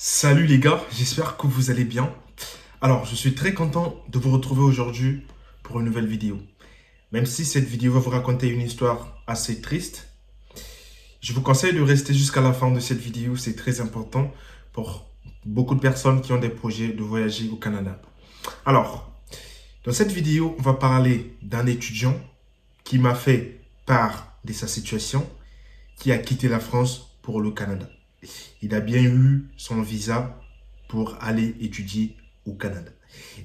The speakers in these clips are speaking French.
Salut les gars, j'espère que vous allez bien. Alors, je suis très content de vous retrouver aujourd'hui pour une nouvelle vidéo. Même si cette vidéo va vous raconter une histoire assez triste, je vous conseille de rester jusqu'à la fin de cette vidéo. C'est très important pour beaucoup de personnes qui ont des projets de voyager au Canada. Alors, dans cette vidéo, on va parler d'un étudiant qui m'a fait part de sa situation, qui a quitté la France pour le Canada. Il a bien eu son visa pour aller étudier au Canada.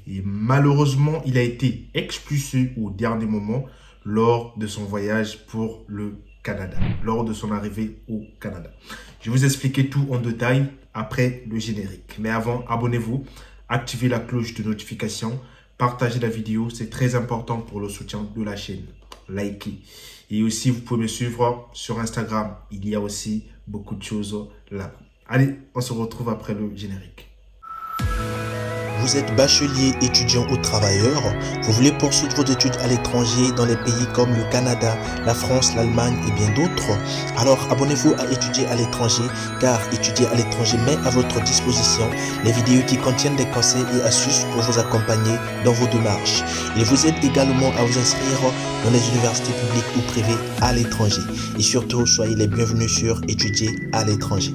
Et malheureusement, il a été expulsé au dernier moment lors de son voyage pour le Canada, lors de son arrivée au Canada. Je vais vous expliquer tout en détail après le générique. Mais avant, abonnez-vous, activez la cloche de notification, partagez la vidéo, c'est très important pour le soutien de la chaîne. Likez. Et aussi, vous pouvez me suivre sur Instagram. Il y a aussi beaucoup de choses là. Allez, on se retrouve après le générique. Vous êtes bachelier, étudiant ou travailleur, vous voulez poursuivre vos études à l'étranger dans les pays comme le Canada, la France, l'Allemagne et bien d'autres? Alors abonnez-vous à étudier à l'étranger car étudier à l'étranger met à votre disposition les vidéos qui contiennent des conseils et astuces pour vous accompagner dans vos démarches. Il vous aide également à vous inscrire dans les universités publiques ou privées à l'étranger. Et surtout, soyez les bienvenus sur étudier à l'étranger.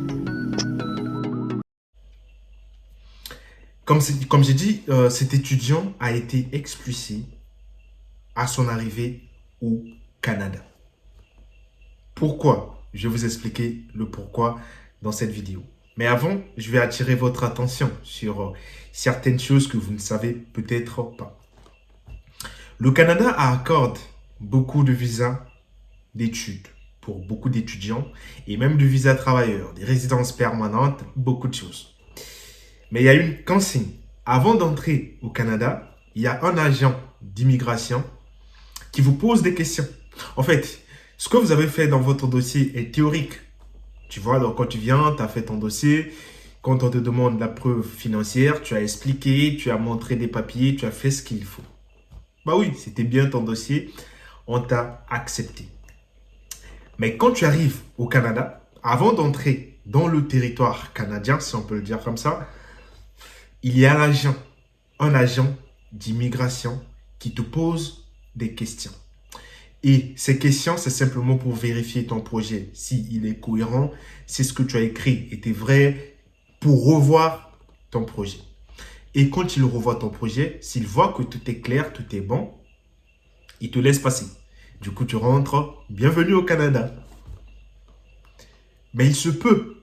Comme j'ai dit, cet étudiant a été expulsé à son arrivée au Canada. Pourquoi? Je vais vous expliquer le pourquoi dans cette vidéo. Mais avant, je vais attirer votre attention sur certaines choses que vous ne savez peut-être pas. Le Canada accorde beaucoup de visas d'études pour beaucoup d'étudiants et même de visas travailleurs, des résidences permanentes, beaucoup de choses. Mais il y a une consigne. Avant d'entrer au Canada, il y a un agent d'immigration qui vous pose des questions. En fait, ce que vous avez fait dans votre dossier est théorique. Tu vois, donc quand tu viens, tu as fait ton dossier. Quand on te demande la preuve financière, tu as expliqué, tu as montré des papiers, tu as fait ce qu'il faut. Bah oui, c'était bien ton dossier, on t'a accepté. Mais quand tu arrives au Canada, avant d'entrer dans le territoire canadien, si on peut le dire comme ça, il y a un agent d'immigration qui te pose des questions. Et ces questions, c'est simplement pour vérifier ton projet, s'il est cohérent, si ce que tu as écrit était vrai, pour revoir ton projet. Et quand il revoit ton projet, s'il voit que tout est clair, tout est bon, il te laisse passer. Du coup, tu rentres, bienvenue au Canada. Mais il se peut,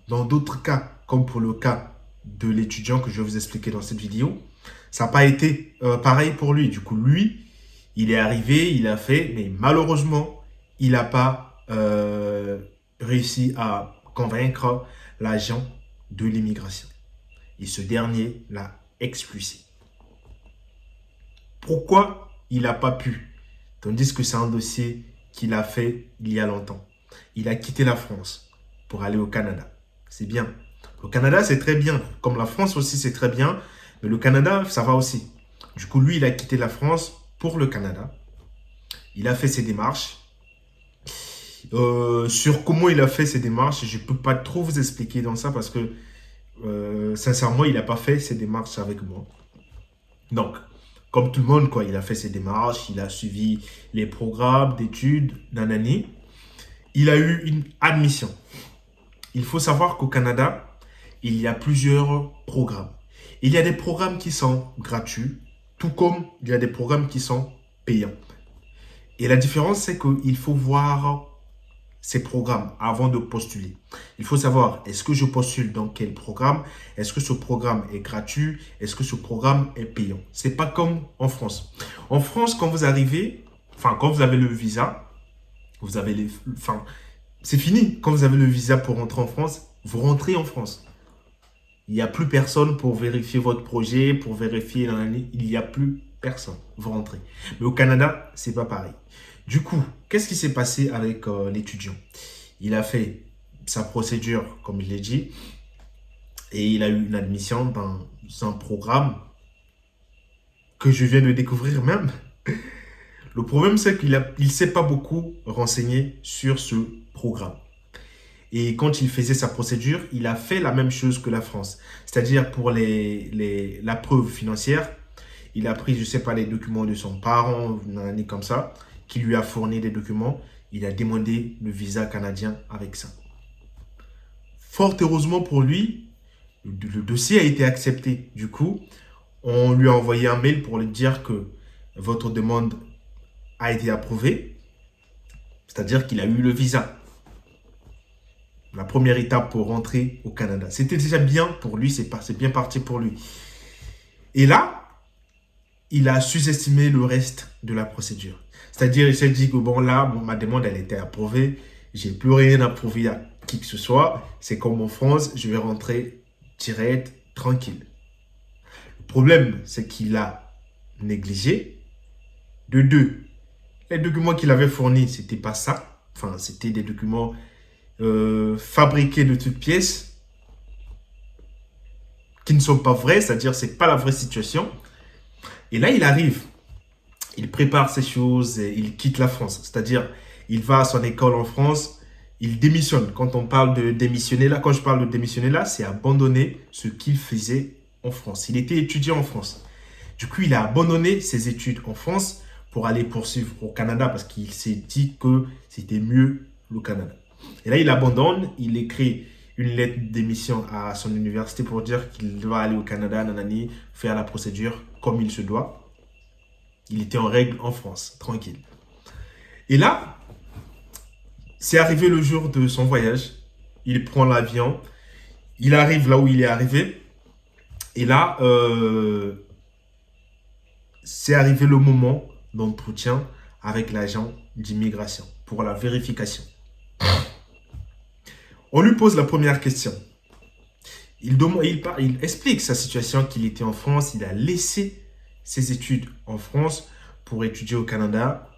dans d'autres cas, comme pour le cas de l'étudiant que je vais vous expliquer dans cette vidéo, ça n'a pas été pareil pour lui. Du coup, lui, il est arrivé, il a fait, mais malheureusement, il n'a pas réussi à convaincre l'agent de l'immigration. Et ce dernier l'a expulsé. Pourquoi il n'a pas pu? Tandis que c'est un dossier qu'il a fait il y a longtemps. Il a quitté la France pour aller au Canada. C'est bien. Le Canada, c'est très bien. Comme la France aussi, c'est très bien. Mais le Canada, ça va aussi. Du coup, lui, il a quitté la France pour le Canada. Il a fait ses démarches. Sur comment il a fait ses démarches, je ne peux pas trop vous expliquer dans ça parce que, sincèrement, il n'a pas fait ses démarches avec moi. Donc, comme tout le monde, quoi, il a fait ses démarches, il a suivi les programmes d'études d'un année. Il a eu une admission. Il faut savoir qu'au Canada, il y a plusieurs programmes. Il y a des programmes qui sont gratuits, tout comme il y a des programmes qui sont payants. Et la différence, c'est qu'il faut voir ces programmes avant de postuler. Il faut savoir, est-ce que je postule dans quel programme? Est-ce que ce programme est gratuit? Est-ce que ce programme est payant? C'est pas comme en France. En France, quand vous arrivez, enfin, quand vous avez le visa, vous avez les, enfin, c'est fini. Quand vous avez le visa pour rentrer en France, vous rentrez en France. Il n'y a plus personne pour vérifier votre projet, pour vérifier l'année. Il n'y a plus personne. Vous rentrez. Mais au Canada, c'est pas pareil. Du coup, qu'est-ce qui s'est passé avec l'étudiant? Il a fait sa procédure, comme je l'ai dit, et il a eu une admission dans un programme que je viens de découvrir même. Le problème, c'est qu'il ne s'est pas beaucoup renseigné sur ce programme. Et quand il faisait sa procédure, il a fait la même chose que la France. C'est-à-dire pour la preuve financière, il a pris, je ne sais pas, les documents de son parent, une année comme ça, qui lui a fourni des documents. Il a demandé le visa canadien avec ça. Fort heureusement pour lui, le dossier a été accepté. Du coup, on lui a envoyé un mail pour lui dire que votre demande a été approuvée. C'est-à-dire qu'il a eu le visa. La première étape pour rentrer au Canada. C'était déjà bien pour lui, c'est bien parti pour lui. Et là, il a sous-estimé le reste de la procédure. C'est-à-dire, il s'est dit que bon, là, ma demande, elle était approuvée. J'ai plus rien à prouver à qui que ce soit. C'est comme en France, je vais rentrer direct, tranquille. Le problème, c'est qu'il a négligé. De deux, les documents qu'il avait fournis, c'était pas ça. Enfin, c'était des documents fabriqués de toutes pièces qui ne sont pas vrais, c'est-à-dire c'est pas la vraie situation. Et là, il arrive, il prépare ses choses, et il quitte la France. C'est-à-dire, il va à son école en France, il démissionne. Quand on parle de démissionner là, quand je parle de démissionner là, c'est abandonner ce qu'il faisait en France. Il était étudiant en France. Du coup, il a abandonné ses études en France pour aller poursuivre au Canada parce qu'il s'est dit que c'était mieux le Canada. Et là, il abandonne, il écrit une lettre de démission à son université pour dire qu'il doit aller au Canada, nanani, faire la procédure comme il se doit. Il était en règle en France, tranquille. Et là, c'est arrivé le jour de son voyage. Il prend l'avion, il arrive là où il est arrivé. Et là, c'est arrivé le moment d'entretien avec l'agent d'immigration pour la vérification. On lui pose la première question. Il explique sa situation, qu'il était en France, il a laissé ses études en France pour étudier au Canada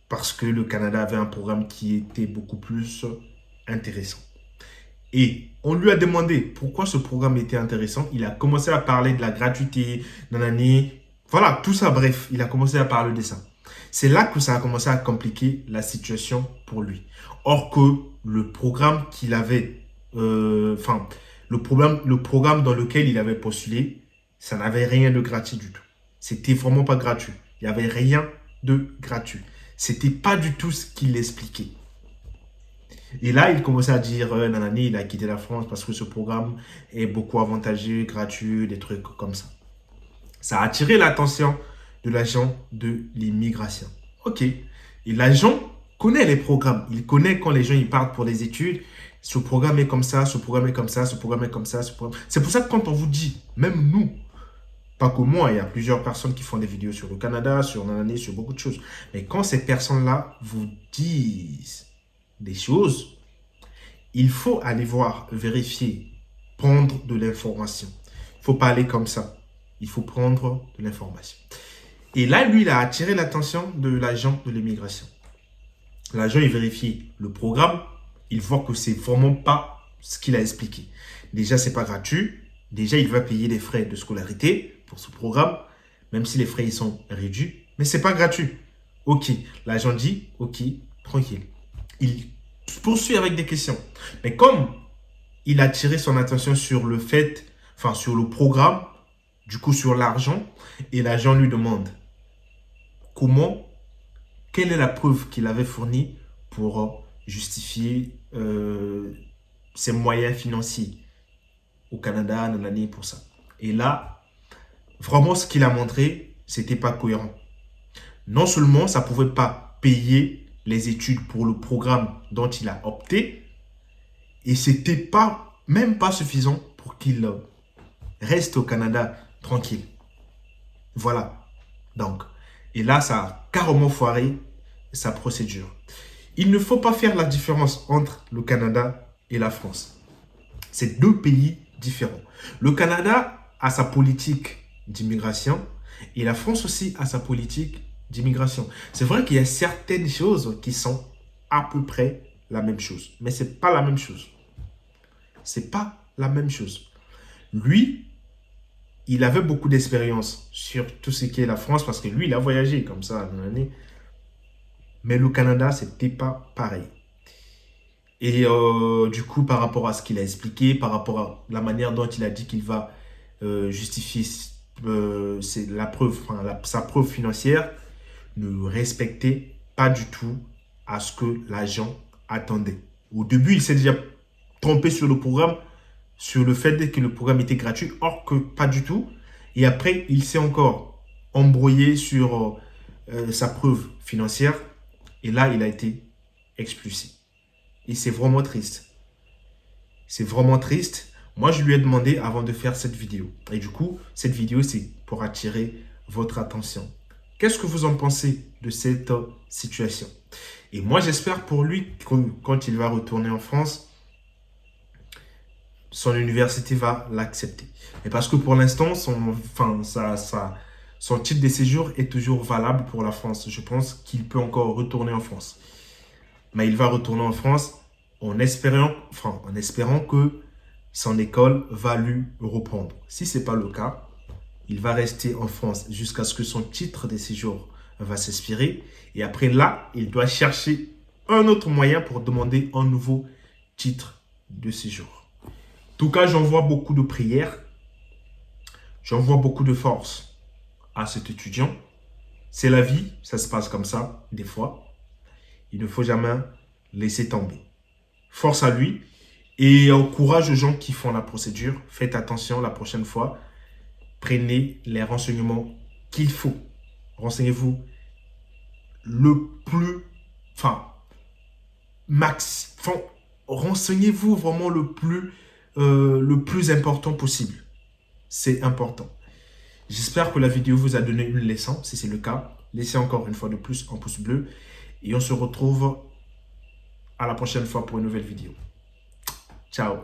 parce que le Canada avait un programme qui était beaucoup plus intéressant. Et on lui a demandé pourquoi ce programme était intéressant. Il a commencé à parler de la gratuité, nanani. Voilà, tout ça, bref, il a commencé à parler de ça. C'est là que ça a commencé à compliquer la situation pour lui. Or que le programme qu'il avait, le programme dans lequel il avait postulé, ça n'avait rien de gratuit du tout. C'était vraiment pas gratuit. Il n'y avait rien de gratuit. C'était pas du tout ce qu'il expliquait. Et là, il commençait à dire, nanani, il a quitté la France parce que ce programme est beaucoup avantageux, gratuit, des trucs comme ça. Ça a attiré l'attention de l'agent de l'immigration. Ok. Et l'agent connaît les programmes. Il connaît quand les gens ils partent pour les études. Ce programme est comme ça, ce programme est comme ça, ce programme est comme ça. C'est pour ça que quand on vous dit, même nous, pas que moi, il y a plusieurs personnes qui font des vidéos sur le Canada, sur nanani, sur beaucoup de choses. Mais quand ces personnes-là vous disent des choses, il faut aller voir, vérifier, prendre de l'information. Il ne faut pas aller comme ça. Il faut prendre de l'information. Et là, lui, il a attiré l'attention de l'agent de l'immigration. L'agent, il vérifie le programme. Il voit que c'est vraiment pas ce qu'il a expliqué. Déjà, c'est pas gratuit. Déjà, il va payer des frais de scolarité pour ce programme, même si les frais ils sont réduits. Mais c'est pas gratuit. Ok. L'agent dit, ok, tranquille. Il poursuit avec des questions. Mais comme il a attiré son attention sur le fait, sur le programme, du coup sur l'argent, et l'agent lui demande quelle est la preuve qu'il avait fournie pour justifier ses moyens financiers au Canada, nanani, pour ça. Et là, vraiment ce qu'il a montré, c'était pas cohérent. Non seulement ça pouvait pas payer les études pour le programme dont il a opté, et c'était même pas suffisant pour qu'il reste au Canada tranquille. Voilà. Donc, et là, ça a carrément foiré sa procédure. Il ne faut pas faire la différence entre le Canada et la France. C'est deux pays différents. Le Canada a sa politique d'immigration et la France aussi a sa politique d'immigration. C'est vrai qu'il y a certaines choses qui sont à peu près la même chose, mais ce n'est pas la même chose. C'est pas la même chose. Lui, il avait beaucoup d'expérience sur tout ce qui est la France parce que lui, il a voyagé comme ça dans l'année. Mais le Canada, ce n'était pas pareil. Et du coup, par rapport à ce qu'il a expliqué, par rapport à la manière dont il a dit qu'il va justifier la preuve, enfin, sa preuve financière, ne respectait pas du tout à ce que l'agent attendait. Au début, il s'est déjà trompé sur le programme, sur le fait que le programme était gratuit, or que pas du tout. Et après, il s'est encore embrouillé sur sa preuve financière. Et là, il a été expulsé. Et c'est vraiment triste. C'est vraiment triste. Moi, je lui ai demandé avant de faire cette vidéo. Et du coup, cette vidéo, c'est pour attirer votre attention. Qu'est-ce que vous en pensez de cette situation? Et moi, j'espère pour lui que quand il va retourner en France, son université va l'accepter. Et parce que pour l'instant, son titre de séjour est toujours valable pour la France. Je pense qu'il peut encore retourner en France. Mais il va retourner en France en espérant que son école va lui reprendre. Si ce n'est pas le cas, il va rester en France jusqu'à ce que son titre de séjour va s'expirer. Et après là, il doit chercher un autre moyen pour demander un nouveau titre de séjour. En tout cas, j'envoie beaucoup de prières. J'envoie beaucoup de force à cet étudiant. C'est la vie, ça se passe comme ça, des fois. Il ne faut jamais laisser tomber. Force à lui et courage aux gens qui font la procédure. Faites attention la prochaine fois. Prenez les renseignements qu'il faut. Renseignez-vous renseignez-vous vraiment le plus important possible. C'est important. J'espère que la vidéo vous a donné une leçon. Si c'est le cas, laissez encore une fois de plus un pouce bleu. Et on se retrouve à la prochaine fois pour une nouvelle vidéo. Ciao.